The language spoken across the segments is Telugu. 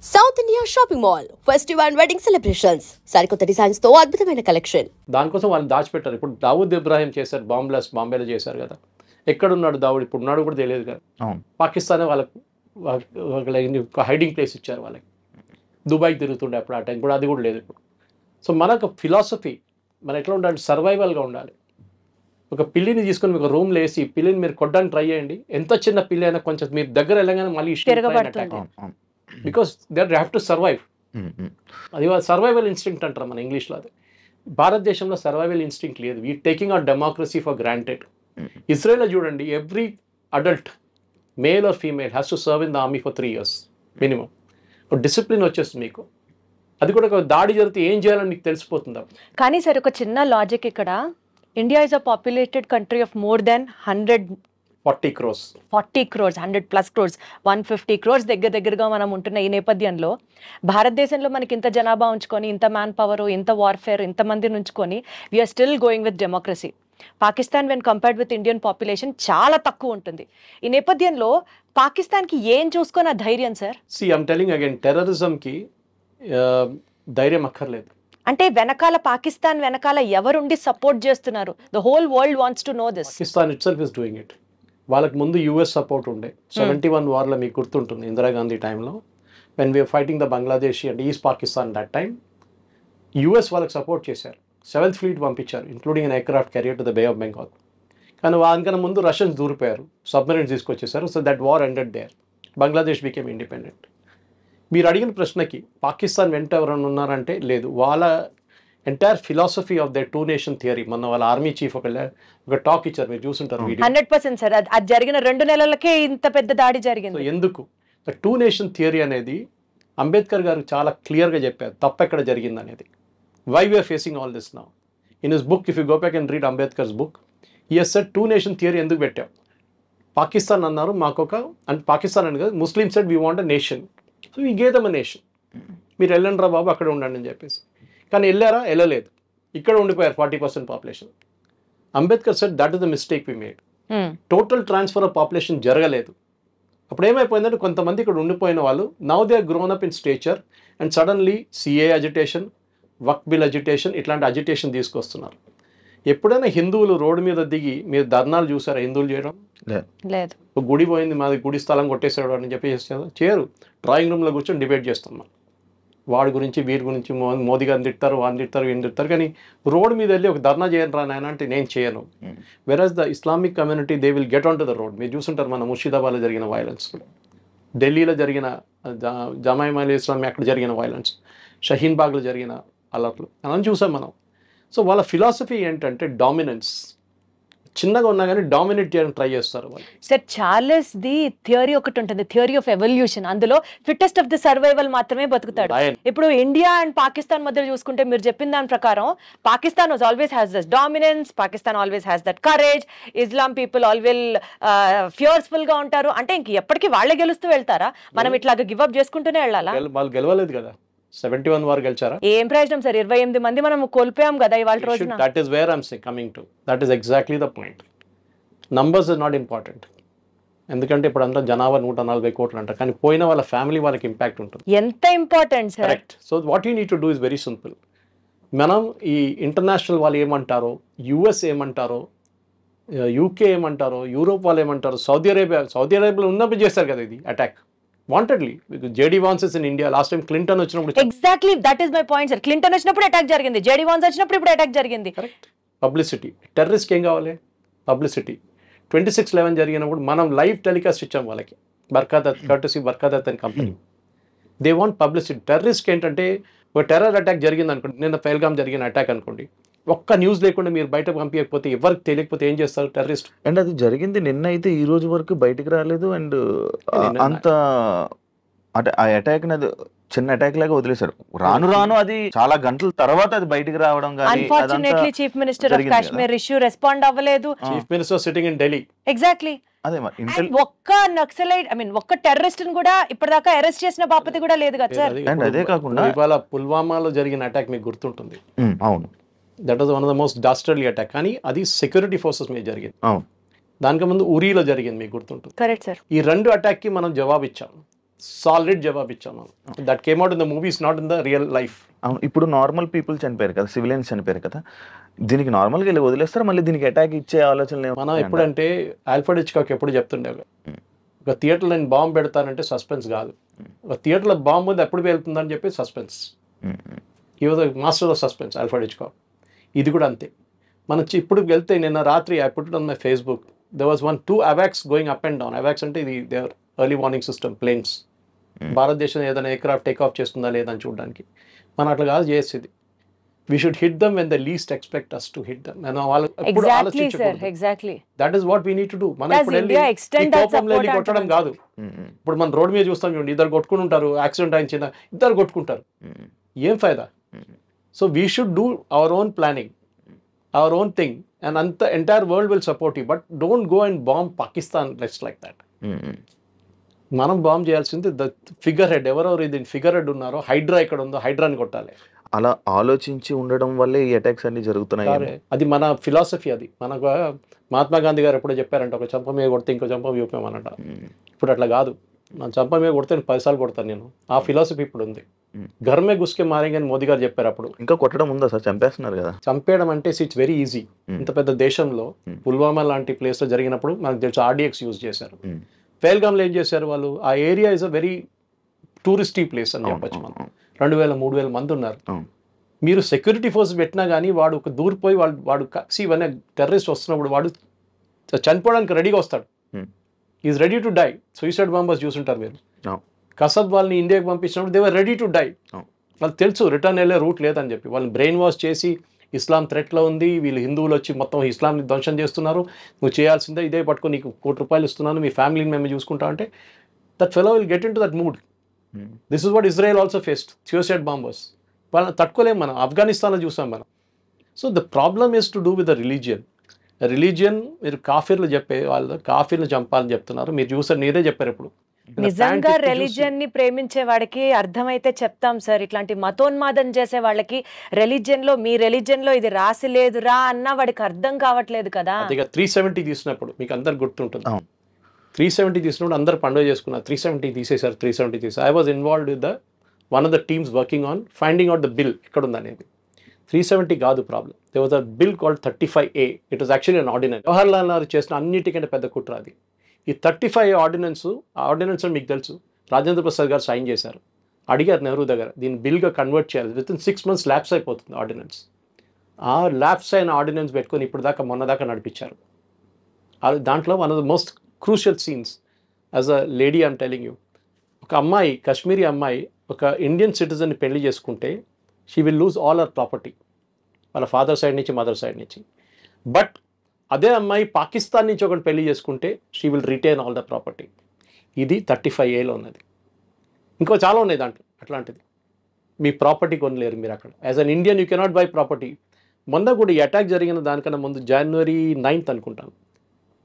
South India shopping mall festival and wedding celebrations సరికొత్త డిజైన్స్ తో అద్భుతమైన కలెక్షన్. దానికోసం వాళ్ళు దాచిపెట్టారు. ఇప్పుడు దావూద్ ఇబ్రాహిం చేశారు, బాంబేలో చేశారు కదా. ఎక్కడున్నాడు దావూద్? ఇప్పుడు ఉన్నాడు కూడా తెలియదు కదా. పాకిస్తానే వాళ్ళకు హైడింగ్ ప్లేస్ ఇచ్చారు వాళ్ళకి. దుబాయ్కి తిరుగుతుండే అప్పుడు ఆ టైం కూడా, అది కూడా లేదు ఇప్పుడు. సో మనకు ఫిలాసఫీ మనం ఎట్లా ఉండాలి, సర్వైవల్గా ఉండాలి. ఒక పిల్లిని తీసుకొని ఒక రూమ్లో వేసి పిల్లిని మీరు కొట్టడానికి ట్రై చేయండి. ఎంత చిన్న పిల్లి అయినా కొంచెం మీరు దగ్గర వెళ్ళగానే మళ్ళీ because they have to survive. అది సర్వైవల్ ఇన్స్టింక్ట్ అంటారు మన ఇంగ్లీష్లో. అది భారతదేశంలో సర్వైవల్ ఇన్స్టింక్ట్ లేదు. We taking our democracy for granted. ఇజ్రాయెల్లో చూడండి, every adult male or female has to serve in the army for 3 years minimum. Discipline వచ్చేస్తుంది మీకు. అది కూడా ఒక దాడి జరిగితే ఏం చేయాలని మీకు తెలిసిపోతుంది. కానీ సార్ ఒక చిన్న లాజిక్ ఇక్కడ, India is a populated country of more than 140 crores 100+ crores 150 crores దగ్గరగా మనం ఉంటున్న ఈ నేపథ్యంలో భారతదేశంలో మనకి ఇంత జనాభా ఉంచుకొని, ఇంత మ్యాన్ పవర్, ఇంత వార్ఫేర్, ఇంతమందిని ఉంచుకొని we are still going with democracy. Pakistan when compared with Indian population చాలా తక్కువ ఉంటుంది. ఈ నేపథ్యంలో పాకిస్తాన్కి ఏం చూసుకొని ఆ ధైర్యం సార్? ఐఎమ్ టెల్లింగ్ అగైన్, టెర్రరిజంకి ధైర్యం అక్కర్లేదు. అంటే వెనకాల పాకిస్తాన్ వెనకాల ఎవరుండి సపోర్ట్ చేస్తున్నారు? The whole world wants to know this. Pakistan it self is doing it. వాళ్ళకి ముందు యూఎస్ సపోర్ట్ ఉండే 71 వార్లో మీకు గుర్తుంటుంది, ఇందిరాగాంధీ టైంలో when we are fighting the Bangladeshi and East Pakistan that time. US వాళ్ళకి సపోర్ట్ చేశారు, 7th Fleet పంపించారు, including an aircraft carrier to the Bay of Bengal. కానీ దానికన్నా ముందు రష్యన్స్ దూరిపోయారు, సబ్మెరైన్స్ తీసుకొచ్చేసారు. So that war ended there. Bangladesh became independent. మీరు అడిగిన ప్రశ్నకి పాకిస్తాన్ వెంట ఎవరైనా ఉన్నారంటే లేదు. వాళ్ళ entire philosophy of the 2 nation theory, మొన్న వాళ్ళ ఆర్మీ చీఫ్ ఒక టాక్ ఇచ్చారు, మీరు చూసుంటారు వీడియో. 100% సార్, అది జరిగిన 2 నెలలకే ఇంత పెద్ద దాడి జరిగింది. ఎందుకు? ద 2 nation థియరీ అనేది అంబేద్కర్ గారు చాలా క్లియర్గా చెప్పారు తప్పెక్కడ జరిగింది అనేది. Why we are facing all this now. In his book, if you go back and read Ambedkar's book, he has said 2 nation theory ఎందుకు పెట్టాం. పాకిస్తాన్ అన్నారు మాకొక, అంటే పాకిస్తాన్ అని కాదు, Muslim said we want a nation, so we gave them a nation. మీరు వెళ్ళండి రా బాబు, అక్కడ ఉండండి అని చెప్పేసి. కానీ వెళ్ళారా? వెళ్ళలేదు. ఇక్కడ ఉండిపోయారు 40% population. Ambedkar said that is the mistake we made. Total transfer of population జరగలేదు. అప్పుడు ఏమైపోయిందంటే కొంతమంది ఇక్కడ ఉండిపోయిన వాళ్ళు now they are grown up in stature and suddenly CAA agitation, Waqf bill agitation, ఇట్లాంటి అజిటేషన్ తీసుకొస్తున్నారు. ఎప్పుడైనా హిందువులు రోడ్డు మీద దిగి మీరు ధర్నాలు చూసారా హిందువులు చేయడం? లేదు. గుడి పోయింది, మాది గుడి స్థలం కొట్టేసాడు అని చెప్పేసి చేయరు. డ్రాయింగ్ రూమ్లో కూర్చొని డిబేట్ చేస్తాం మనం, వాడి గురించి వీరి గురించి. మోదీ గారిని తిడతారు, వాడిని తిడతారు, వీడిని తిడతారు. కానీ రోడ్ మీద వెళ్ళి ఒక ధర్నా చేయను రా నాయన అంటే నేను చేయను. వెరాజ్ the Islamic community they will get on to the road. మీరు చూసుంటారు మన ముర్షిదాబాద్లో జరిగిన వైలెన్స్, ఢిల్లీలో జరిగిన జమాయిమా ఇస్లామీ అక్కడ జరిగిన వైలెన్స్, షహీన్ బాగ్లో జరిగిన అలర్ట్లు అని చూసాం మనం. సో వాళ్ళ ఫిలాసఫీ ఏంటంటే డామినెన్స్. చిన్నగా ఉన్నా కానీ డామినేట్ చేయడానికి ట్రై చేస్తారు వాళ్ళు. సార్ చార్లెస్ ది థియరీ ఒకటి ఉంటుంది, థియరీ ఆఫ్ ఎవల్యూషన్. అందులో ఫిట్టెస్ట్ ఆఫ్ ది సర్వైవల్ మాత్రమే బతుకుతాడు. ఇప్పుడు ఇండియా అండ్ పాకిస్తాన్ మధ్య చూసుకుంటే మీరు చెప్పిన దాని ప్రకారం Pakistan always has that dominance, Pakistan always has that courage, Islam people always fearful గా ఉంటారు. అంటే ఇంక ఎప్పటికీ వాళ్ళే గెలుస్తూ వెళ్తారా? మనం ఇట్లాగా గివ్ అప్ చేసుకుంటూనే వెళ్ళాలా? వాళ్ళు గెలవలేదు కదా, 71 వారు గెలిచారా? ఏం ప్రయోజనం సార్? 28 మంది మనం కోల్పోయాం కదా ఇవాళ రోజున. That is where I'm coming to. That is exactly the point. Numbers is not important. ఎందుకంటే ఇప్పుడు అంతా జనాభా 140 కోట్లు అంటారు, కానీ పోయిన వాళ్ళ ఫ్యామిలీ వాళ్ళకి ఇంపాక్ట్ ఉంటుంది. ఎంత important sir. Correct. So what you need to do is very simple. మనం ఈ ఇంటర్నేషనల్ వాళ్ళు ఏమంటారో, యుఎస్ ఏమంటారో, యూకే ఏమంటారో, యూరోప్ వాళ్ళు ఏమంటారో, సౌదీ అరేబియాలో ఉన్నప్పుడు చేస్తారు కదా ఇది attack wantedly. JD Vance is in India. Last time Clinton వచ్చినప్పుడు exactly that is my point sir. Clinton వచ్చినప్పుడు అటాక్ జరిగింది, జేడీ వాన్స్ వచ్చినప్పుడు ఇప్పుడు అటాక్ జరిగింది. కరెక్ట్. పబ్లిసిటీ. టెర్రరిస్ట్కి ఏం కావాలి? పబ్లిసిటీ. 26/11 జరిగినప్పుడు మనం లైవ్ టెలికాస్ట్ ఇచ్చాం వాళ్ళకి, బర్కాదత్ అని కంపెనీ. They want publicity. టెర్రరిస్ట్కి ఏంటంటే ఒక టెర్రర్ అటాక్ జరిగింది అనుకోండి, నిన్న పెహల్గాం జరిగిన అటాక్ అనుకోండి, ఒక్క న్యూస్ లేకుండా మీరు బయటకు పంపించకపోతే, ఎవరికి తెలియకపోతే ఏం చేస్తారు టెర్రరిస్ట్? అండ్ అది జరిగింది నిన్న అయితే ఈ రోజు వరకు బయటికి రాలేదు. అండ్ అంత అంటే ఆ అటాక్ చిన్న అటాక్ లాగా వదిలేశారు. రాను అది చాలా గంటల తర్వాత అది బయటికి రావడం. Unfortunately chief minister of Kashmir issue respond అవ్వలేదు. Chief minister sitting in Delhi. Exactly. అదే ఒక్క నక్సలైట్ ఒక్క టెర్రరిస్ట్ ని కూడా ఇప్పటిదాకా అరెస్ట్ చేసిన బాపతి కూడా లేదు కదా సార్. అండ్ అదే కాకుండా ఇవాళ పుల్వామాలో జరిగిన అటాక్ మీకు గుర్తుంటుంది. అవును, that was one of the most dastardly attack. కానీ అది సెక్యూరిటీ ఫోర్సెస్ మీద జరిగింది. దానికి ముందు ఉరీలో జరిగింది, మీకు గుర్తుంటుంది. Correct sir. ఈ 2 అటాక్కి మనం జవాబు ఇచ్చాం. సాలిడ్ జవాబు ఇచ్చాం మనం. That came out in the movies, not in the real life. అవును, ఇప్పుడు నార్మల్ పీపుల్ చనిపోయారు కదా, సివిలియన్స్ చనిపోయారు కదా, దీనికి నార్మల్గా వెళ్ళి వదిలేస్తారు, మళ్ళీ దీనికి అటాక్ ఇచ్చే ఆలోచన మనం ఎప్పుడంటే ఆల్ఫ్రెడ్ హిచ్కాక్ ఎప్పుడు చెప్తుండే, ఒక థియేటర్లో నేను బాంబు పెడతానంటే సస్పెన్స్ కాదు, ఒక థియేటర్లో బాంబు ఉంది ఎప్పుడు వెళ్తుందని చెప్పి సస్పెన్స్. ఈ was master of suspense Alfred Hitchcock. ఇది కూడా అంతే. మనం ఇప్పుడు వెళ్తే నిన్న రాత్రి I put it on my Facebook, there was 2 AWACS going up and down. AWACS అంటే ఇది their early warning system, planes. భారతదేశం ఏదైనా ఎయిర్క్రాఫ్ట్ టేక్ ఆఫ్ చేస్తుందా లేదని చూడడానికి. మనం అట్లా కాదు చేసేది. We should hit them when they least expect us to hit them. That is what we need to do. మనం ఇప్పుడు వెళ్ళి కొట్టడం కాదు. ఇప్పుడు మనం రోడ్ మీద చూస్తాం చూడండి, ఇద్దరు కొట్టుకుని ఉంటారు, యాక్సిడెంట్ అయిన చిన్న ఇద్దరు కొట్టుకుంటారు, ఏం ఫైదా? So we should do our own planning, our own thing, and the entire world will support you, but don't go and bomb Pakistan just like that. మనం బాంబ్ చేయాల్సింది ద ఫిగర్ హెడ్, ఎవరెవరు ఇది ఫిగర్ హెడ్ ఉన్నారో, హైడ్రా ఇక్కడ ఉందో హైడ్రాని కొట్టాలి. అలా ఆలోచించి ఉండడం వల్లే ఈ అటాక్స్ అన్ని జరుగుతున్నాయి. అది మన ఫిలాసఫీ. అది మనకు మహాత్మా గాంధీ గారు ఎప్పుడో చెప్పారంట, ఒక చంప మీద కొడితే ఇంకో చంప చూపామన్నట. ఇప్పుడు అట్లా కాదు, నా చంప మీద కొడితే 10 సార్లు కొడతాను నేను. ఆ ఫిలాసఫీ ఇప్పుడు ఉంది. ఘర్మే గుస్కే మారేంగే అని మోదీ గారు చెప్పారు. అప్పుడు ఇంకా కొట్టడం ఉందా సార్? చంపేస్తున్నారు కదా. చంపేయడం అంటే ఇట్స్ వెరీ ఈజీ. ఇంత పెద్ద దేశంలో పుల్వామా లాంటి ప్లేస్లో జరిగినప్పుడు మనకు తెలుసు RDX యూజ్ చేశారు. పేల్గామ్లో ఏం చేశారు వాళ్ళు? ఆ area is a very touristy place అని చెప్పచ్చు. మనం 2000-3000 మంది ఉన్నారు. మీరు సెక్యూరిటీ ఫోర్స్ పెట్టినా కానీ వాడు ఒక దూరిపోయి వాడు ఇవన్నీ టెర్రరిస్ట్ వస్తున్నప్పుడు వాడు చనిపోవడానికి రెడీగా వస్తాడు. Is ready to die. Suicide bombers చూసుంటారు మీరు. కసబ్ వాళ్ళని ఇండియాకి పంపించినప్పుడు they were ready to die. వాళ్ళకి తెలుసు రిటర్న్ వెళ్ళే రూట్ లేదని చెప్పి. వాళ్ళని బ్రెయిన్ వాష్ చేసి ఇస్లాం థ్రెట్లో ఉంది, వీళ్ళు హిందువులు వచ్చి మొత్తం ఇస్లాంని ధ్వంసం చేస్తున్నారు, నువ్వు చేయాల్సిందే ఇదే పట్టుకొని నీకు ₹1 ఇస్తున్నాను, మీ ఫ్యామిలీని మేము చూసుకుంటా అంటే that fellow will get in to that mood. This is what Israel also faced, suicide bombers. వాళ్ళని తట్టుకోలేం మనం. ఆఫ్ఘనిస్తాన్లో చూసాం మనం. So the problem is to do with the religion. మీరు కాఫీర్లు చెప్పే వాళ్ళు కాఫీర్లు చంపాలని చెప్తున్నారు. మీరు చూసారు, మీరే చెప్పారు ఇప్పుడు. నిజంగా రిలీజియన్ ని ప్రేమించే వాడికి అర్థమైతే చెప్తాం సార్. ఇట్లాంటి మతోన్మాదం చేసే వాళ్ళకి రిలీజియన్ లో, మీ రిలీజియన్ లో ఇది రాసి లేదురా అన్న వాడికి అర్థం కావట్లేదు కదా. 370 తీసినప్పుడు మీకు అందరు గుర్తుంటుంది. 370 తీసినప్పుడు అందరు పండుగ చేసుకున్నారు. 370 తీసేశారు. 370 తీసారు. I was involved with one of the teams working on finding out the bill ఎక్కడ ఉందనేది. 370 కాదు problem. There was a bill called 35A. It was actually an ordinance. Jawaharlal Nehru చేసిన అన్నిటికంటే పెద్ద కుట్ర అది. ఈ 35 ఆర్డినెన్స్ మీకు తెలుసు, రాజేంద్ర ప్రసాద్ గారు సైన్ చేశారు. అడిగారు నెహ్రూ దగ్గర, దీన్ని బిల్గా కన్వర్ట్ చేయాలి, విత్ ఇన్ 6 months ల్యాప్స్ అయిపోతుంది ఆర్డినెన్స్. ఆ ల్యాప్స్ అయిన ఆర్డినెన్స్ పెట్టుకొని ఇప్పుడు దాకా మొన్నదాకా నడిపించారు. దాంట్లో one of the most crucial scenes as a lady I'm telling you, ఒక అమ్మాయి, కాశ్మీరీ అమ్మాయి ఒక ఇండియన్ సిటిజన్ని పెళ్లి చేసుకుంటే she will lose all our property, వాళ్ళ ఫాదర్ సైడ్ నుంచి మదర్ సైడ్ నుంచి. బట్ అదే అమ్మాయి పాకిస్తాన్ నుంచి ఒకటి పెళ్లి చేసుకుంటే she will retain all the property. ఇది 35Aలో ఉన్నది. ఇంకో చాలా ఉన్నాయి దాంట్లో అట్లాంటిది. మీ ప్రాపర్టీ కొనలేరు మీరు అక్కడ. As an Indian you cannot by property. మొన్న కూడా ఈ అటాక్ జరిగిన దానికన్నా ముందు January 9th అనుకుంటాను,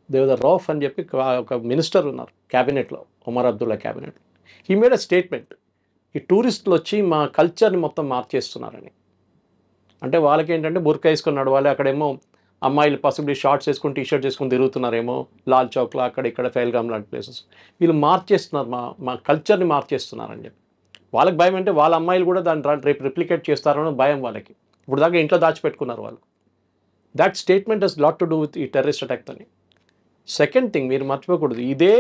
దేవద రౌఫ్ అని చెప్పి ఒక మినిస్టర్ ఉన్నారు క్యాబినెట్లో, Omar Abdullah cabinet. He made a statement, ఈ టూరిస్టులు వచ్చి మా కల్చర్ని మొత్తం మార్చేస్తున్నారని. అంటే వాళ్ళకి ఏంటంటే బుర్కా వేసుకొని నడవాలి, అక్కడేమో అమ్మాయిలు పాసిబిలీ షార్ట్స్ వేసుకొని టీషర్ట్ వేసుకొని తిరుగుతున్నారేమో లాల్ చౌక్లో అక్కడ ఇక్కడ ఫెయిల్గామ్ లాంటి ప్లేసెస్. వీళ్ళు మార్చేస్తున్నారు, మా కల్చర్ని మార్చేస్తున్నారని చెప్పి. వాళ్ళకి భయం అంటే వాళ్ళ అమ్మాయిలు కూడా దాన్ని రేపు రిప్లికేట్ చేస్తారని భయం వాళ్ళకి. ఇప్పుడు దాకా ఇంట్లో దాచిపెట్టుకున్నారు వాళ్ళు. That statement has lot to do with ఈ టెర్రరిస్ట్ అటాక్ అని. సెకండ్ థింగ్ మీరు మర్చిపోకూడదు, ఇదే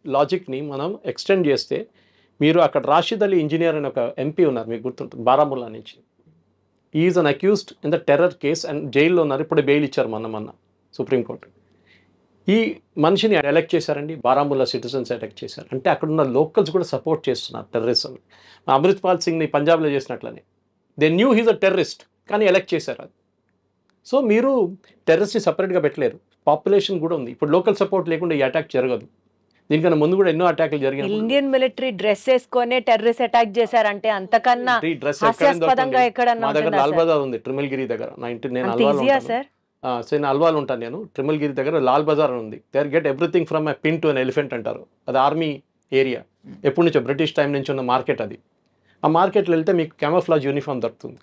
లాజిక్ని మనం ఎక్స్టెండ్ చేస్తే మీరు అక్కడ రాషిద్ అలీ ఇంజనీర్ అని ఒక ఎంపీ ఉన్నారు, మీకు గుర్తుంటుంది, బారాముల్లా నుంచి. Is an accused in the terror case and జైల్లో ఉన్నారు. ఇప్పుడు బెయిల్ ఇచ్చారు మొన్న సుప్రీంకోర్టు. ఈ మనిషిని ఎలెక్ట్ చేశారండి, బారాముల్లా సిటిజన్స్ ఎలెక్ట్ చేశారు. అంటే అక్కడున్న లోకల్స్ కూడా సపోర్ట్ చేస్తున్నారు టెర్రరిజం. అమృత్పాల్ సింగ్ని పంజాబ్లో చేసినట్లనే they knew he's a terrorist, కానీ ఎలెక్ట్ చేశారు అది. సో మీరు టెర్రరిస్ట్ని సపరేట్గా పెట్టలేరు, పాపులేషన్ కూడా ఉంది. ఇప్పుడు లోకల్ సపోర్ట్ లేకుండా ఈ అటాక్ జరగదు. దీనికన్నా ముందు కూడా ఎన్నో అటాక్లు జరిగాయి. ఇండియన్ మిలిటరీ డ్రెస్ వేసుకొని టెర్రరిస్ట్ అటాక్ చేశారంటే అంతకన్నా హాస్యాస్పదంగా ఎక్కడన్నా మా దగ్గర లాల్ బజార్ ఉంది ట్రిమల్గిరి దగ్గర. నేను అల్వాల్ ఉంటాను, నేను ట్రిమల్గిరి దగ్గర లాల్ బజార్ ఉంది. There get everything from a pin to an elephant అంటారు. అది ఆర్మీ ఏరియా, ఎప్పటి నుంచో బ్రిటిష్ టైం నుంచి ఉన్న మార్కెట్ అది. ఆ మార్కెట్లో వెళ్తే మీకు క్యామోఫ్లాజ్ యూనిఫామ్ దొరుకుతుంది.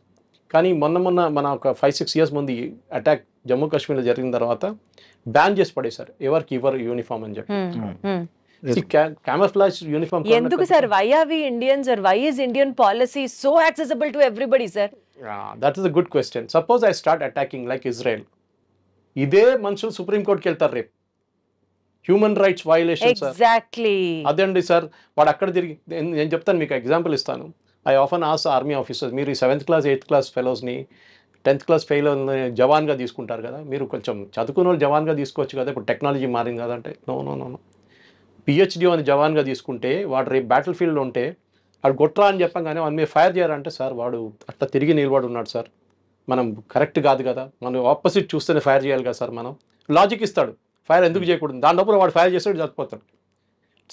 కానీ మొన్న మన ఒక 5-6 years ముందు అటాక్ జమ్మూ కాశ్మీర్లో జరిగిన తర్వాత బ్యాన్ చేసి పడేశారు, ఎవరికి ఇవ్వరు యూనిఫామ్ అని చెప్పి. camouflage uniform. ఎందుకు sir why are we Indians are why is Indian policy so accessible to everybody sir? That is a good question. Suppose I start attacking like Israel. ఇదే మనుషులు సుప్రీం కోర్టుకి వెళ్తారు రేపు. Human rights violation sir. Exactly అదే అండి సార్. వాడు అక్కడ తిరిగి నేను చెప్తాను మీకు ఎగ్జాంపుల్ ఇస్తాను. I often ask army officers, మీరు ఈ 7th క్లాస్ 8th క్లాస్ ఫెలోస్ని 10th క్లాస్ ఫెయిల్ జవాన్గా తీసుకుంటారు కదా, మీరు కొంచెం చదువుకున్న వాళ్ళు జవాన్గా తీసుకోవచ్చు కదా, ఇప్పుడు టెక్నాలజీ మారింది కదా అంటే no no no no. PhD అని జవాన్గా తీసుకుంటే వాడు రేపు బ్యాటిల్ ఫీల్డ్లో ఉంటే వాడు గొట్రా అని చెప్పగానే వాడు మీరు ఫైర్ చేయాలంటే సార్ వాడు అట్లా తిరిగి నిలబడి ఉన్నాడు సార్, మనం కరెక్ట్ కాదు కదా, మనం ఆపోజిట్ చూస్తేనే ఫైర్ చేయాలి కదా సార్, మనం లాజిక్ ఇస్తాడు ఫైర్ ఎందుకు చేయకూడదు, దాని లోపల వాడు ఫైర్ చేస్తాడు చచ్చిపోతాడు.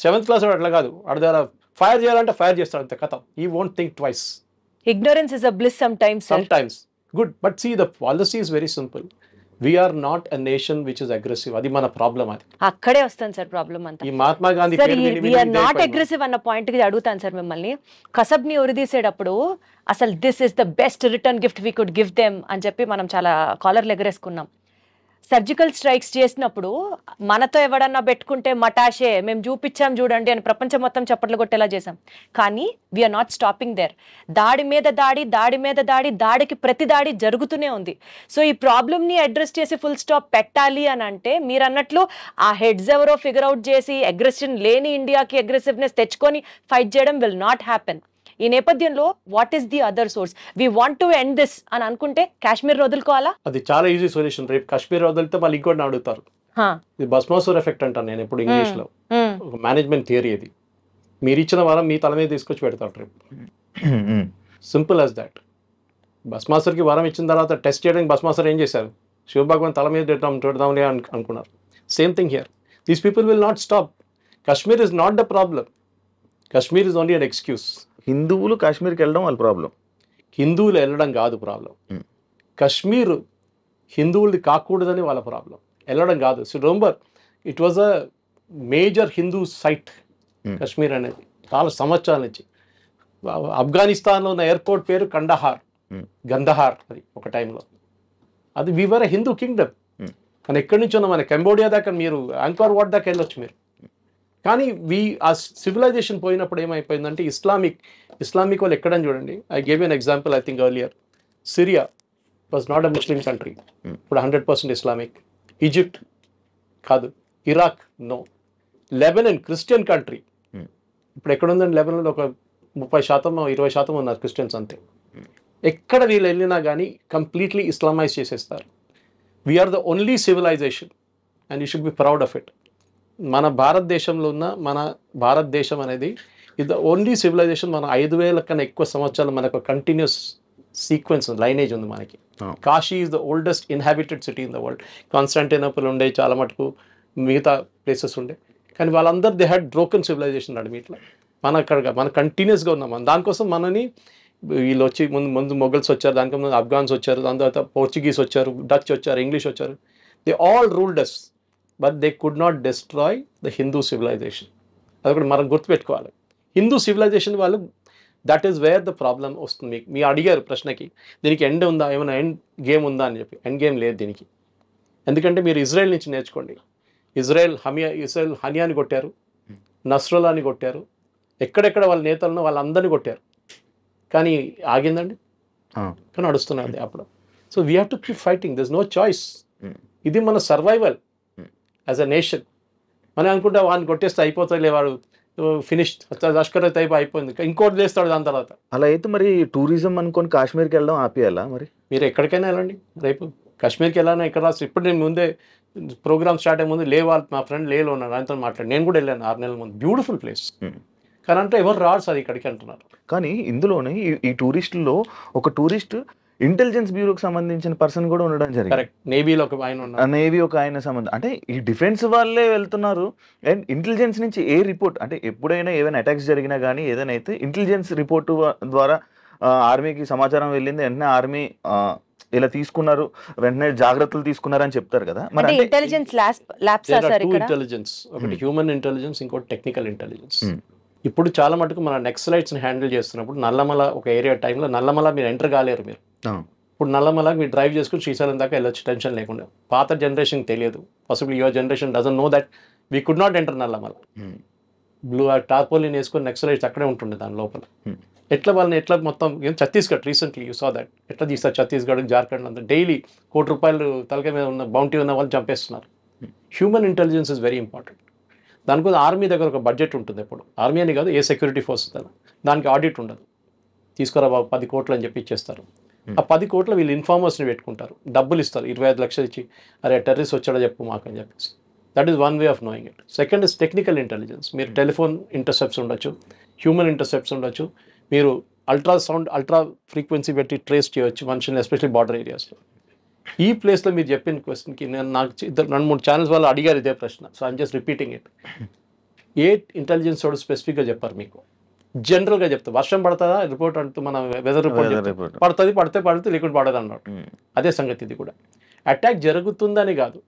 7th క్లాస్ వాడు అట్లా కాదు, వాడి ద్వారా ఫైర్ చేయాలంటే ఫైర్ చేస్తాడు అంతే కథ. He won't think twice. Ignorance is a bliss sometimes. Good, but see the policy is very simple. We are not a nation which is aggressive. అది మన ప్రాబ్లం. అది అక్కడే వస్తాను సార్ ప్రాబ్లం అంతా. ఈ Mahatma Gandhi we are not aggressive అన్న పాయింట్ కి అడుగుతాను సార్ మిమ్మల్ని. కసబ్ని ఉరిదీసేటప్పుడు అసలు this is the best return gift we could give them అని చెప్పి మనం చాలా కాలర్లు ఎగరేసుకున్నాం. సర్జికల్ స్ట్రైక్స్ చేసినప్పుడు మనతో ఎవడన్నా పెట్టుకుంటే మటాషే మేము చూపించాం చూడండి అని ప్రపంచం మొత్తం చప్పట్లు కొట్టేలా చేసాం. కానీ వీఆర్ నాట్ స్టాపింగ్ దేర్. దాడి మీద దాడి, దాడి మీద దాడి, దాడికి ప్రతి దాడి జరుగుతూనే ఉంది. సో ఈ ప్రాబ్లమ్ని అడ్రస్ చేసి ఫుల్ స్టాప్ పెట్టాలి అని అంటే మీరు అన్నట్లు ఆ హెడ్స్ ఎవరో ఫిగర్ అవుట్ చేసి అగ్రెషన్ లేని ఇండియాకి అగ్రెసివ్నెస్ తెచ్చుకొని ఫైట్ చేయడం విల్ నాట్ హ్యాపెన్. ఈ నేపథ్యంలో what is the other source? We want to end this అని అనుకుంటే కాశ్మీర్ వదులుకోవాలా? అది చాలా ఈజీ సొల్యూషన్. రేపు కాశ్మీర్ వదిలితే మళ్ళీ ఇంకోటి అడుగుతారు. ఇది భస్మాసుర్ ఎఫెక్ట్ అంటాను నేను ఎప్పుడు ఇంగ్లీష్ లో, ఒక మేనేజ్మెంట్ థియరీ. ఇది మీరు ఇచ్చిన వారం మీ తల మీద తీసుకొచ్చి పెడతారు రేపు. Simple as that. భస్మాసుర్కి వరం ఇచ్చిన తర్వాత టెస్ట్ చేయడానికి భస్మాసుర్ ఏం చేశారు? శివభగవాన్ తల మీద పెడదాంలే అనుకున్నారు. Same thing here. These people will not stop. Kashmir is not the problem. Kashmir is only an excuse. హిందువులు కాశ్మీర్కి వెళ్ళడం వాళ్ళ ప్రాబ్లం. హిందువులు వెళ్ళడం కాదు ప్రాబ్లం. కాశ్మీర్ హిందువులది కాకూడదని వాళ్ళ ప్రాబ్లం, వెళ్ళడం కాదు. So remember it was a major Hindu site Kashmir అనేది చాలా సంవత్సరాల నుంచి. ఆఫ్ఘనిస్తాన్లో ఉన్న ఎయిర్పోర్ట్ పేరు గందహార్. అది ఒక టైంలో అది వీవర్ హిందూ కింగ్డమ్. కానీ ఎక్కడి నుంచి ఉన్న మన కంబోడియా దాకా మీరు యాంకార్ వాట్ దాకా వెళ్ళొచ్చు మీరు. కానీ ఆ సివిలైజేషన్ పోయినప్పుడు ఏమైపోయిందంటే ఇస్లామిక్ వాళ్ళు ఎక్కడని చూడండి. I gave an example I think earlier. Syria was not a Muslim country, ఇప్పుడు 100% ఇస్లామిక్. ఈజిప్ట్ కాదు, Iraq no. Lebanon Christian country, ఇప్పుడు ఎక్కడుందండి లెబనన్లో ఒక 30% 20% ఉన్నారు క్రిస్టియన్స్ అంతే. ఎక్కడ వీళ్ళు వెళ్ళినా కానీ కంప్లీట్లీ ఇస్లామైజ్ చేసేస్తారు. We are the only civilisation and you should be proud of it. మన భారతదేశంలో ఉన్న భారతదేశం అనేది ఇది ద ఓన్లీ సివిలైజేషన్. మన 5,000 కన్నా ఎక్కువ సంవత్సరాలు మనకు కంటిన్యూస్ సీక్వెన్స్ లైనేజ్ ఉంది మనకి. Kashi is the oldest inhabited city in the world. Constantinople ఉండే, చాలా మటుకు మిగతా ప్లేసెస్ ఉండే, కానీ వాళ్ళందరూ దే హ్యాడ్ బ్రోకెన్ సివిలైజేషన్ అడి మీట్లో. మన కంటిన్యూస్గా ఉన్నాం. దానికోసం మనని వీళ్ళు వచ్చి ముందు మొఘల్స్ వచ్చారు, దానికి ముందు ఆఫ్ఘాన్స్ వచ్చారు, దాని తర్వాత పోర్చుగీస్ వచ్చారు, డచ్ వచ్చారు, ఇంగ్లీష్ వచ్చారు. They all ruled us, but they could not destroy the Hindu civilisation. అది కూడా మనం గుర్తుపెట్టుకోవాలి. హిందూ సివిలైజేషన్ వాళ్ళు, that is where the problem వస్తుంది. మీరు అడిగారు ప్రశ్నకి దీనికి ఎండ్ ఉందా, ఏమైనా ఎండ్ గేమ్ ఉందా అని చెప్పి. ఎండ్ గేమ్ లేదు దీనికి. ఎందుకంటే మీరు ఇజ్రాయెల్ నుంచి నేర్చుకోండి. ఇజ్రాయెల్ హనియాని కొట్టారు, నస్రుల్లాని కొట్టారు, ఎక్కడెక్కడ వాళ్ళ నేతలను వాళ్ళందరినీ కొట్టారు, కానీ ఆగిందండి, కానీ నడుస్తున్నది అప్పుడు. So we have to keep fighting. There is no choice. ఇది మన సర్వైవల్ యాజ్ అ నేషన్. మనం అనుకుంటే వాడిని కొట్టేస్తే అయిపోతాయి, వాడు ఫినిష్డ్, లష్కర్ అయిపోయింది, ఇంకోటి చేస్తాడు దాని తర్వాత. అలా అయితే మరి టూరిజం అనుకొని కాశ్మీర్కి వెళ్ళడం ఆపేయాలా? మరి మీరు ఎక్కడికైనా వెళ్ళండి, రేపు కాశ్మీర్కి వెళ్ళాలని ఎక్కడ రాసి. ఇప్పుడు నేను ముందే ప్రోగ్రామ్ స్టార్ట్ అయ్యే ముందు మా ఫ్రెండ్ లేలో ఉన్నాడు, ఆయనతో మాట్లాడి నేను కూడా వెళ్ళాను 6 నెలల ముందు. బ్యూటిఫుల్ ప్లేస్, కానీ అంటే ఎవరు రాడు సార్ ఇక్కడికి అంటున్నారు. కానీ ఇందులోనే ఈ టూరిస్టుల్లో ఒక టూరిస్ట్ ఇంటెలిజెన్స్ బ్యూరోకి సంబంధించిన పర్సన్ కూడా ఉండడం జరిగింది. కరెక్ట్. నేవీలో ఒక ఆయన ఉన్నారు, నేవీ ఒక ఆయన సంబంధం. అంటే ఈ డిఫెన్స్ వాళ్ళే వెళ్తున్నారు. అండ్ ఇంటెలిజెన్స్ నుంచి ఏ రిపోర్ట్, అంటే ఎప్పుడైనా ఏదైనా అటాక్స్ జరిగినా కానీ ఏదైనా అయితే ఇంటెలిజెన్స్ రిపోర్ట్ ద్వారా ఆర్మీకి సమాచారం వెళ్ళింది, వెంటనే ఆర్మీ ఇలా తీసుకున్నారు, వెంటనే జాగ్రత్తలు తీసుకున్నారు అని చెప్తారు కదా. మరి ఇంటెలిజెన్స్ ఇంటెలిజెన్స్ ఒకటి హ్యూమన్ ఇంటెలిజెన్స్, ఇంకోటి టెక్నికల్ ఇంటెలిజెన్స్. ఇప్పుడు చాలా మటుకు మన నెక్సలైట్స్ని హ్యాండిల్ చేస్తున్నప్పుడు నల్లమల ఒక ఏరియా టైంలో నల్లమల మీరు ఎంటర్ కాలేరు. మీరు ఇప్పుడు నల్లమల మీరు డ్రైవ్ చేసుకుని శ్రీశైలం దాకా వెళ్ళొచ్చు టెన్షన్ లేకుండా. పాత జనరేషన్ తెలియదు, possible your generation doesn't know that we could not enter Nallamala. Blue tarpaulin వేసుకొని నక్సలైట్స్ అక్కడే ఉంటుండే దాని లోపల. ఎట్లా వాళ్ళని ఎట్లా మొత్తం Chhattisgarh recently you saw that ఎట్లా తీస్తారు ఛత్తీస్గఢ్ జార్ఖండ్ అంతా డైలీ ₹1 తలకాయ మీద ఉన్న బౌంటీ ఉన్న వాళ్ళు చంపేస్తున్నారు. Human intelligence is very important. దానికోసం ఆర్మీ దగ్గర ఒక బడ్జెట్ ఉంటుంది. ఎప్పుడు ఆర్మీ అని కాదు, ఏ సెక్యూరిటీ ఫోర్స్ దానికి ఆడిట్ ఉండదు. తీసుకురా బాబు 10 కోట్లు అని చెప్పి ఇచ్చేస్తారు. ఆ 10 కోట్లు వీళ్ళు ఇన్ఫార్మర్స్ని పెట్టుకుంటారు, డబ్బులు ఇస్తారు, 25 లక్షలు ఇచ్చి అరే టెర్రరిస్ట్ వచ్చాడో చెప్పు మాకు అని చెప్పేసి. That is one way of knowing it. Second is technical intelligence. మీరు టెలిఫోన్ ఇంటర్సెప్ట్స్ ఉండొచ్చు, హ్యూమన్ ఇంటర్సెప్ట్స్ ఉండొచ్చు, మీరు అల్ట్రా ఫ్రీక్వెన్సీ పెట్టి ట్రేస్ చేయవచ్చు మనుషుల్ని, ఎస్పెషల్లీ బార్డర్ ఏరియాస్లో. ఈ ప్లేస్లో మీరు చెప్పిన క్వశ్చన్కి నేను నాకు 2-3 ఛానల్స్ వాళ్ళు అడిగారు ఇదే ప్రశ్న. So I'm just repeating it. A intelligence వాడు స్పెసిఫిక్గా చెప్పారు మీకు, జనరల్గా చెప్తారు. వర్షం పడుతుందా రిపోర్ట్ అంటూ మన వెదర్ రిపోర్ట్ పడితే లేకుండా పడదు అన్నాడు. అదే సంగతి ఇది కూడా. అటాక్ జరుగుతుందని కాదు,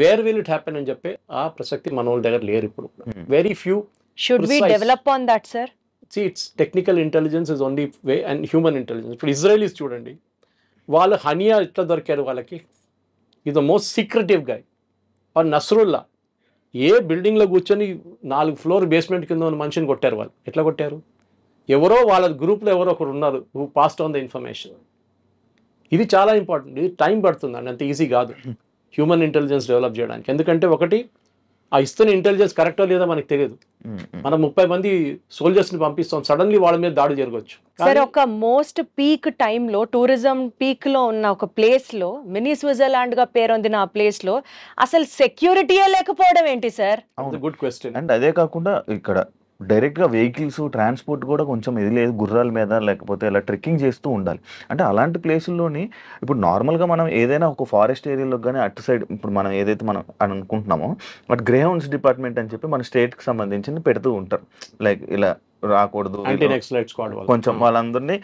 వేర్ విల్ ఇట్ హ్యాపెన్ అని చెప్పే ఆ ప్రసక్తి మన వాళ్ళ దగ్గర లేరు ఇప్పుడు. Very few. Should we develop on that sir? It's technical intelligence is only way and human intelligence. ఇప్పుడు ఇజ్రాయలీస్ చూడండి, వాళ్ళు హనియా ఎట్లా దొరికారు వాళ్ళకి, ఇది ద మోస్ట్ సీక్రెటివ్ గాయ్. వాడు నస్రుల్లా ఏ బిల్డింగ్లో కూర్చొని 4 ఫ్లోర్ బేస్మెంట్ కింద ఉన్న మనిషిని కొట్టారు. వాళ్ళు ఎట్లా కొట్టారు? ఎవరో వాళ్ళ గ్రూప్లో ఎవరో ఒకరు ఉన్నారు who passed on the information. ఇది చాలా ఇంపార్టెంట్. ఇది టైం పడుతుంది అండి, అంత ఈజీ కాదు హ్యూమన్ ఇంటెలిజెన్స్ డెవలప్ చేయడానికి. ఎందుకంటే ఒకటి, ఆ ఇస్తున్న ఇంటెలిజెన్స్ కరెక్టో లేదో మనకు తెలియదు. మనం 30 మంది సోల్జర్స్ని పంపిస్తాం, సడన్లీ వాళ్ళ మీద దాడి జరగవచ్చు. సార్ ఒక మోస్ట్ పీక్ టైంలో టూరిజం పీక్ లో ఉన్న ఒక ప్లేస్ లో, మినీ స్విట్జర్లాండ్ గా పేరొందిన ఆ ప్లేస్ లో అసలు సెక్యూరిటీయే లేకపోవడం ఏంటి సార్? Good question. అండ్ అదే కాకుండా ఇక్కడ డైరెక్ట్గా వెహికల్స్ ట్రాన్స్పోర్ట్ కూడా కొంచెం ఇది లేదు, గుర్రాల మీద లేకపోతే ఇలా ట్రెక్కింగ్ చేస్తూ ఉండాలి. అంటే అలాంటి ప్లేసుల్లోని ఇప్పుడు నార్మల్గా మనం ఏదైనా ఒక ఫారెస్ట్ ఏరియాలో కానీ అటు సైడ్ ఇప్పుడు మనం ఏదైతే మనం అనుకుంటున్నామో బట్ గ్రేహౌండ్స్ డిపార్ట్మెంట్ అని చెప్పి మన స్టేట్కి సంబంధించి పెడుతూ ఉంటారు. లైక్ ఇలా రాకూడదు, కొంచెం వాళ్ళందరినీ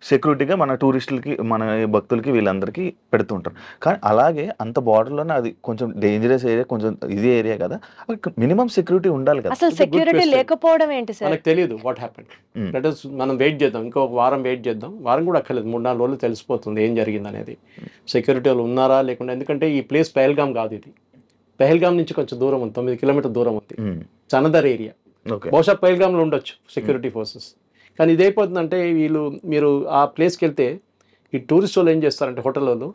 సెక్యూరిటీగా మన టూరిస్టులకి మన భక్తులకి వీళ్ళందరికీ పెడుతుంటారు. కానీ అలాగే అంత బార్డర్లోనే అది కొంచెం డేంజరస్ ఏరియా, కొంచెం ఇది ఏరియా కదా, మినిమం సెక్యూరిటీ ఉండాలి కదా. అసలు సెక్యూరిటీ లేకపోవడం ఏంటి సార్? మనకు తెలియదు వాట్ హ్యాపెండ్. దట్ ఇస్ మనం వెయిట్ చేద్దాం, ఇంకొక వారం వెయిట్ చేద్దాం. వారం కూడా అక్కర్లేదు, 3-4 రోజులు తెలిసిపోతుంది ఏం జరిగింది అనేది. సెక్యూరిటీ వాళ్ళు ఉన్నారా లేకుండా. ఎందుకంటే ఈ ప్లేస్ పెహల్గాం కాదు, ఇది పెహల్గాం నుంచి కొంచెం దూరం ఉంది, 9 కిలోమీటర్ దూరం ఉంది. Another area. బహుశా పెహల్గాంలో ఉండొచ్చు సెక్యూరిటీ ఫోర్సెస్. కానీ ఇదైపోతుందంటే మీరు ఆ ప్లేస్కి వెళ్తే ఈ టూరిస్ట్ వాళ్ళు ఏం చేస్తారంటే హోటల్ వాళ్ళు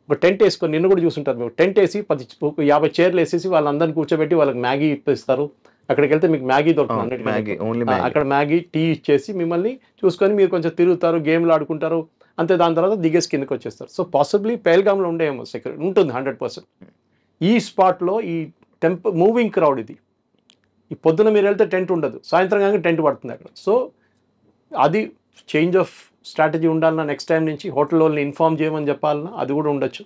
ఒక టెంట్ వేసుకొని, నిన్ను కూడా చూసుంటారు మీరు, టెంట్ వేసి 50 చైర్లు వేసేసి వాళ్ళందరినీ కూర్చోబెట్టి వాళ్ళకి మ్యాగీ ఇప్పిస్తారు. అక్కడికి వెళ్తే మీకు మ్యాగీ దొరుకుతుంది, అక్కడ మ్యాగీ టీ ఇచ్చేసి మిమ్మల్ని చూసుకొని మీరు కొంచెం తిరుగుతారు, గేమ్లు ఆడుకుంటారు, అంతే. దాని తర్వాత దిగేసి కిందకి వచ్చేస్తారు. సో పాసిబ్లీ పెహల్గాంలో ఉండేమో సెక్యూరిటీ ఉంటుంది 100%. ఈ స్పాట్లో ఈ మూవింగ్ క్రౌడ్ ఇది. ఈ పొద్దున మీరు వెళ్తే టెంట్ ఉండదు, సాయంత్రం కానీ టెంట్ పడుతుంది అక్కడ. సో అది చేంజ్ ఆఫ్ స్ట్రాటజీ ఉండాలన్నా నెక్స్ట్ టైం నుంచి హోటల్ వాళ్ళని ఇన్ఫార్మ్ చేయమని చెప్పాలన్నా అది కూడా ఉండొచ్చు.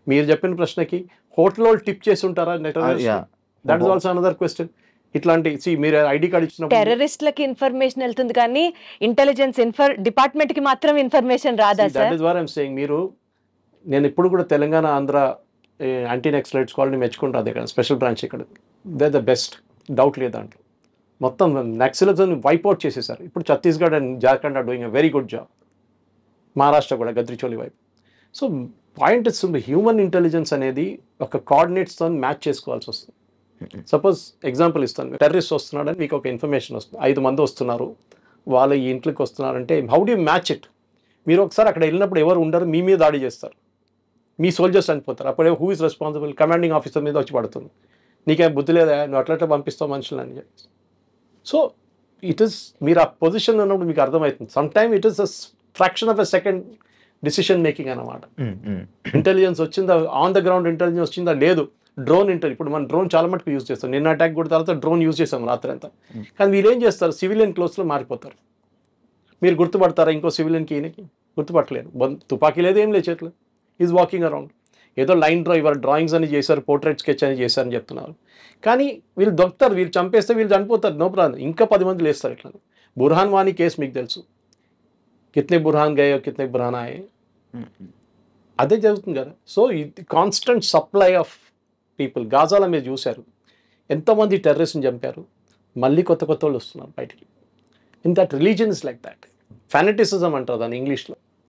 మీరు చెప్పిన ప్రశ్నకి హోటల్ వాళ్ళు టిప్ చేసి ఉంటారా? That is also another question. ఇట్లాంటి మీరు ఐడి కార్డ్ ఇచ్చినప్పుడు టెర్రరిస్ట్లకి ఇన్ఫర్మేషన్ వెళ్తుంది కానీ ఇంటెలిజెన్స్ డిపార్ట్మెంట్ కి మాత్రం ఇన్ఫర్మేషన్ రాదా sir? That is what I am saying. నేను ఇప్పుడు కూడా తెలంగాణ ఆంధ్ర యాంటీ నక్సలైట్స్ కాలనీ మెచ్చుకుంటాను. ఇక్కడ స్పెషల్ బ్రాంచ్ ఇక్కడ దే ద బెస్ట్, డౌట్ లేదు దాంట్లో. మొత్తం నక్సలిజం వైప్అవుట్ చేసేసారు. ఇప్పుడు Chhattisgarh and Jharkhand are doing a very good job. Maharashtra కూడా గద్రిచోలి వైపు. So point is human intelligence అనేది ఒక కోఆర్డినేట్స్తో మ్యాచ్ చేసుకోవాల్సి వస్తుంది. సపోజ్ ఎగ్జాంపుల్ ఇస్తాను, టెర్రరిస్ట్ వస్తున్నాడని మీకు ఒక ఇన్ఫర్మేషన్ వస్తుంది, 5 మంది వస్తున్నారు, వాళ్ళ ఈ ఇంట్లోకి వస్తున్నారంటే how do you match it? మీరు ఒకసారి అక్కడ వెళ్ళినప్పుడు ఎవరు ఉండరు, మీ మీద దాడి చేస్తారు, మీ సోల్జర్స్ చనిపోతారు. అప్పుడే who is responsible? Commanding officer మీద వచ్చి పడుతుంది. నీకేం బుద్ధి లేదా, నువ్వు అట్లా పంపిస్తావు మనుషులు అని చెప్పి. సో ఇట్ ఈస్, మీరు ఆ పొజిషన్లో ఉన్నప్పుడు మీకు అర్థమవుతుంది. Some time it is a fraction of a second decision making అన్నమాట. ఇంటెలిజెన్స్ వచ్చిందా, ఆన్ ద గ్రౌండ్ ఇంటెలిజెన్స్ వచ్చిందా? లేదు. డ్రోన్ ఇప్పుడు మనం డ్రోన్ చాలా మటుకు యూజ్ చేస్తాం. నిన్న అటాక్ కూడా తర్వాత డ్రోన్ యూజ్ చేసాం రాత్రి అంతా. కానీ వీళ్ళు ఏం చేస్తారు, సివిలియన్ క్లోత్స్లో మారిపోతారు. మీరు గుర్తుపడతారా ఇంకో సివిలియన్కి? ఈయనకి గుర్తుపట్టలేరు. తుపాకీ లేదు, ఏం లేదు చేతులు. Is walking around. ఏదో లైన్ డ్రాయింగ్స్ అని చేశారు, పోర్ట్రేట్ స్కెచ్ అని చేశారని చెప్తున్నారు. కానీ వీళ్ళు దొరుకుతారు, వీళ్ళు చంపేస్తే వీళ్ళు చనిపోతారు, నో ప్రాబ్లం. ఇంకా 10 మంది లేస్తారు ఇట్లా. బుర్హాన్ వానీ కేసు మీకు తెలుసు, కిత్నే బుర్హాన్ గయో కిత్నే బుర్హాన్ ఆయే, అదే జరుగుతుంది కదా. సో ఇది కాన్స్టెంట్ సప్లై ఆఫ్ పీపుల్. గాజాలో మీరు చూశారు ఎంతోమంది టెర్రరిస్ట్ని చంపారు, మళ్ళీ కొత్త వాళ్ళు వస్తున్నారు బయటికి. In that religion is like that. Fanaticism అంటారు దాన్ని ఇంగ్లీష్లో.